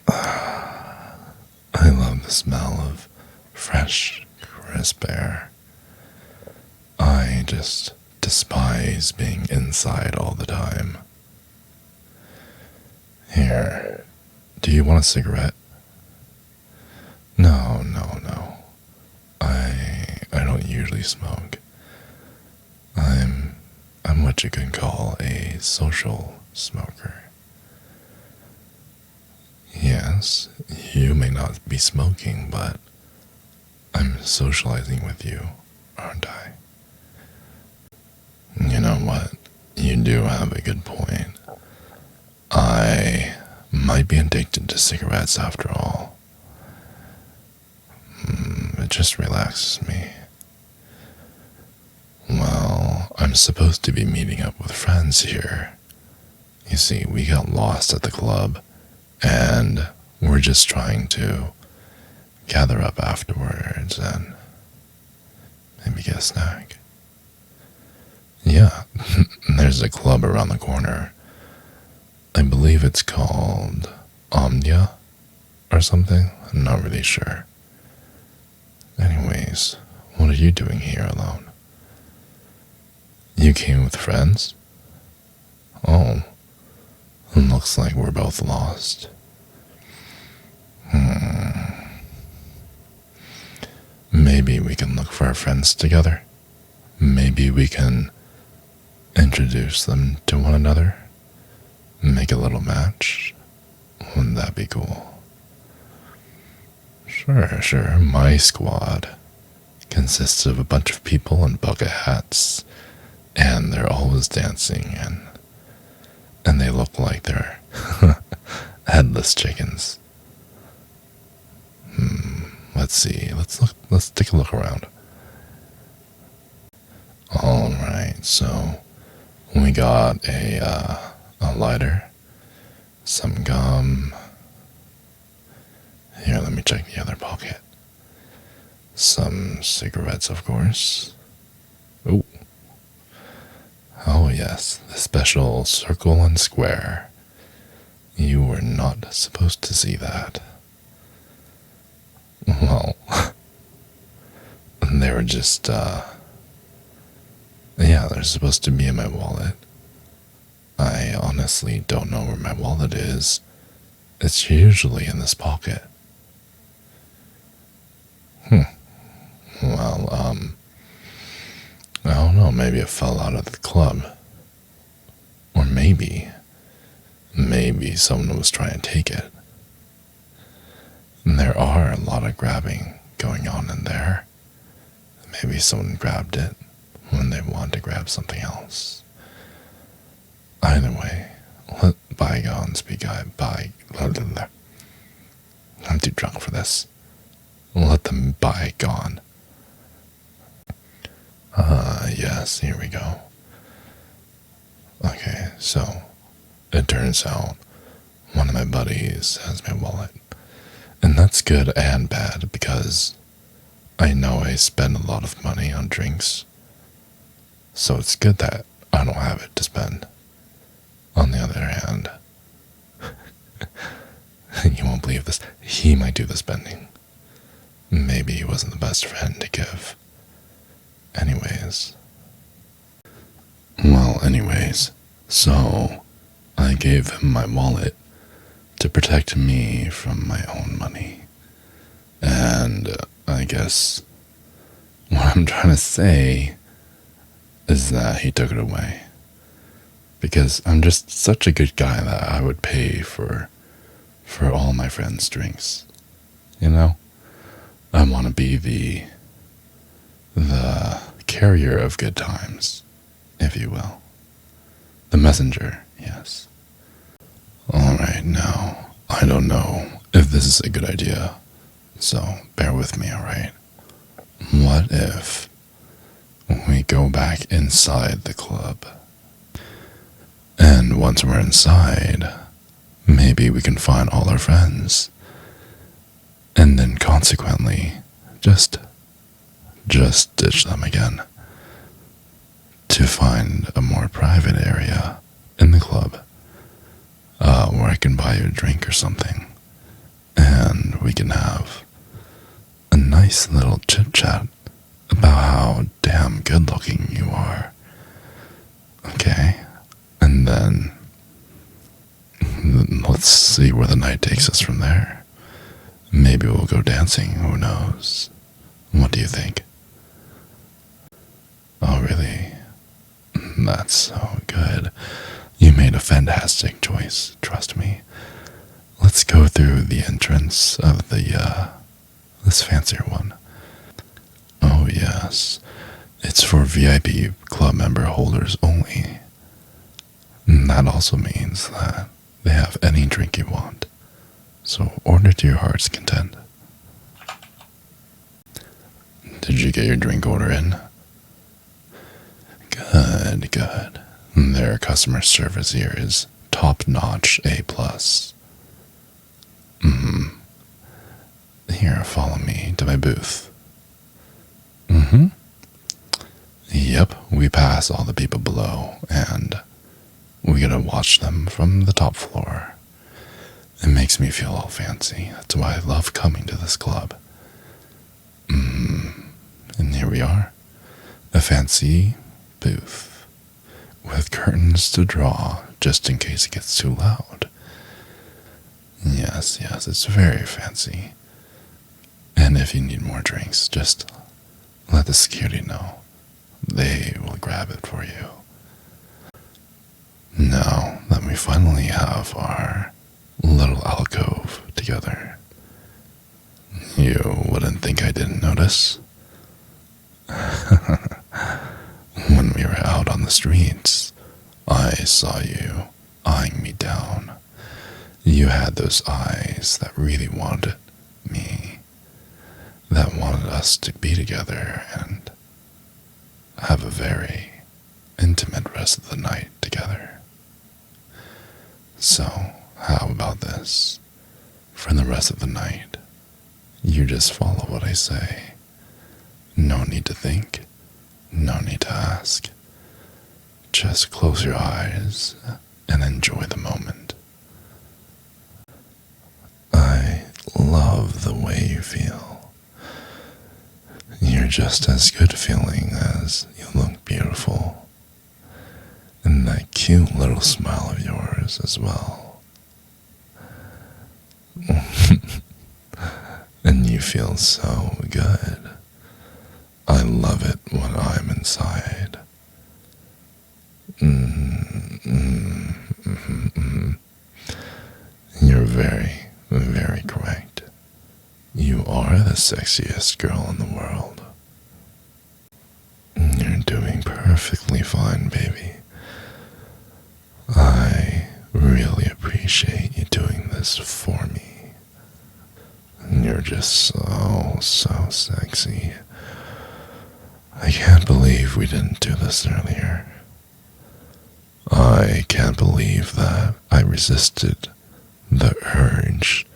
I love the smell of fresh, crisp air. I just despise being inside all the time. Here, do you want a cigarette? No, no, no. I don't usually smoke. I'm what you can call a social smoker. Yes, you may not be smoking, but I'm socializing with you, aren't I? You know what? You do have a good point. I might be addicted to cigarettes after all. It just relaxes me. Well, I'm supposed to be meeting up with friends here. You see, we got lost at the club, and we're just trying to gather up afterwards and maybe get a snack. Yeah, there's a club around the corner. I believe it's called Omnia or something. I'm not really sure. Anyways, what are you doing here alone? You came with friends? Oh, looks like we're both lost. Maybe we can look for our friends together. Maybe we can introduce them to one another. Make a little match. Wouldn't that be cool? Sure. My squad consists of a bunch of people in bucket hats, and they're always dancing, and they look like they're headless chickens. Let's see. Let's take a look around. All right. So we got a lighter, some gum. Here, let me check the other pocket. Some cigarettes, of course. Oh yes, the special circle and square. You were not supposed to see that. Well, they were just, they're supposed to be in my wallet. I honestly don't know where my wallet is. It's usually in this pocket. Well, I don't know, maybe it fell out of the club. Or maybe someone was trying to take it. And there are a lot of grabbing going on in there. Maybe someone grabbed it when they wanted to grab something else. Either way, let bygones be I'm too drunk for this. Let them bygone. Yes, here we go. Okay, so it turns out one of my buddies has my wallet. And that's good and bad because I know I spend a lot of money on drinks. So it's good that I don't have it to spend. On the other hand, you won't believe this, he might do the spending. Maybe he wasn't the best friend to give. Anyways, so I gave him my wallet to protect me from my own money. And I guess what I'm trying to say is that he took it away. Because I'm just such a good guy that I would pay for all my friends' drinks. You know? I want to be the carrier of good times, if you will. The messenger, yes. Alright, now, I don't know if this is a good idea, so bear with me, alright? What if we go back inside the club? And once we're inside, maybe we can find all our friends. And then consequently, just ditch them again. To find a more private area in the club, where I can buy you a drink or something. we can have a nice little chit chat about how damn good looking you are. Okay? And then let's see where the night takes us from there. Maybe we'll go dancing, who knows? What do you think? Oh, really? That's so good. You made a fantastic choice, trust me. Let's go through the entrance of this fancier one. Oh, yes. It's for VIP club member holders only. And that also means that they have any drink you want. So order to your heart's content. Did you get your drink order in? Good, good. Their customer service here is top-notch A+. Here, follow me to my booth. Yep, we pass all the people below, and we get to watch them from the top floor. It makes me feel all fancy. That's why I love coming to this club. And here we are. A fancy booth with curtains to draw just in case it gets too loud. Yes, it's very fancy. And if you need more drinks, just let the security know. They will grab it for you. Now that we finally have our little alcove together, you wouldn't think I didn't notice? When we were out on the streets, I saw you eyeing me down. You had those eyes that really wanted me, that wanted us to be together and have a very intimate rest of the night together. So, how about this? For the rest of the night, you just follow what I say. No need to think, no need to ask. Just close your eyes and enjoy the moment. I love the way you feel. You're just as good feeling as you look beautiful. And that cute little smile of yours as well. And you feel so good. I love it when I'm inside. You're very, very correct. You are the sexiest girl in the world. You're doing perfectly fine, baby. I really appreciate you doing this for me. You're just so sexy. I can't believe we didn't do this earlier. I can't believe that I resisted the urge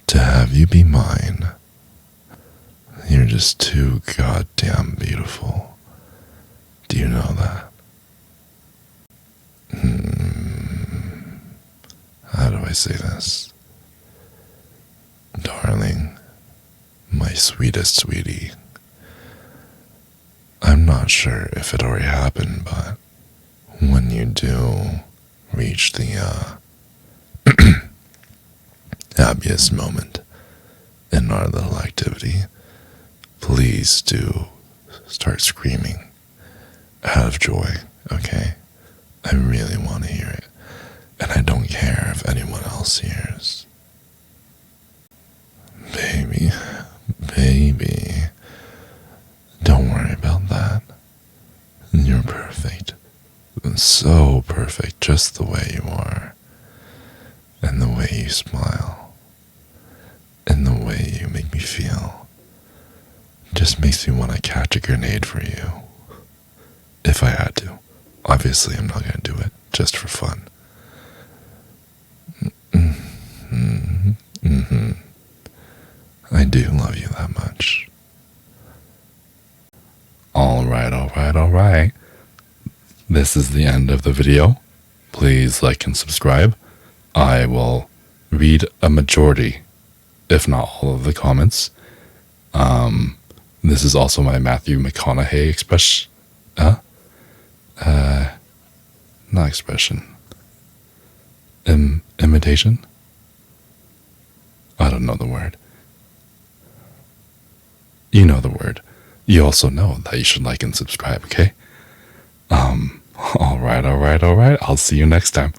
to have you be mine. You're just too goddamn beautiful. Do you know that? How do I say this? Darling, my sweetest sweetie. I'm not sure if it already happened, but when you do reach the happiest moment in our little activity, please do start screaming out of joy, okay? I really want to hear it, and I don't care if anyone else hears. Baby, don't worry about that. You're perfect. So perfect, just the way you are. And the way you smile. And the way you make me feel. Just makes me want to catch a grenade for you. If I had to. Obviously, I'm not going to do it, just for fun. I do love you that much. Alright. This is the end of the video. Please like and subscribe. I will read a majority if not all of the comments. This is also my Matthew McConaughey expression. Not expression. Imitation? I don't know the word. You know the word. You also know that you should like and subscribe, okay? Alright. I'll see you next time.